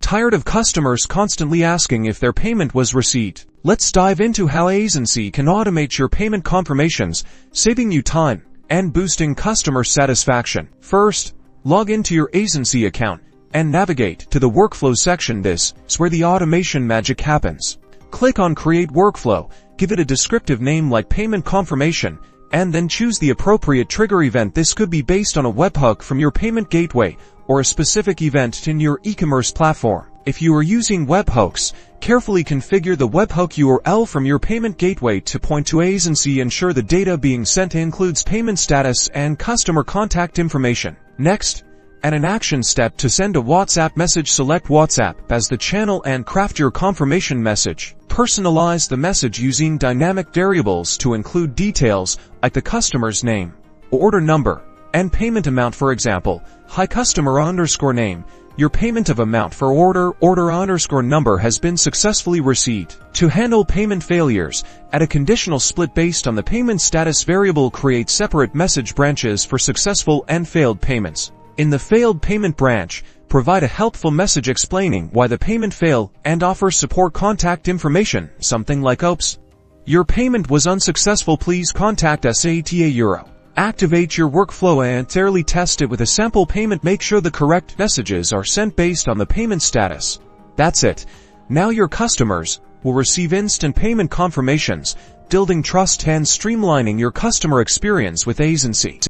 Tired of customers constantly asking if their payment was received? Let's dive into how Aisensy can automate your payment confirmations, saving you time and boosting customer satisfaction. First, log into your Aisensy account and navigate to the Workflow section. This is where the automation magic happens. Click on Create Workflow, give it a descriptive name like Payment Confirmation, and then choose the appropriate trigger event. This could be based on a webhook from your payment gateway or a specific event in your e-commerce platform. If you are using webhooks, carefully configure the webhook URL from your payment gateway to point to Aisensy. Ensure the data being sent includes payment status and customer contact information. Next, add an action step to send a WhatsApp message. Select WhatsApp as the channel and craft your confirmation message. Personalize the message using dynamic variables to include details like the customer's name, order number, and payment amount. For example, hi customer_name, your payment of amount for order_number has been successfully received. To handle payment failures, add a conditional split based on the payment status variable. Create separate message branches for successful and failed payments. In the failed payment branch, provide a helpful message explaining why the payment failed and offer support contact information, something like "Oops, your payment was unsuccessful, please contact us at €." Activate your workflow and thoroughly test it with a sample payment. Make sure the correct messages are sent based on the payment status. That's it. Now your customers will receive instant payment confirmations, building trust and streamlining your customer experience with Aisensy.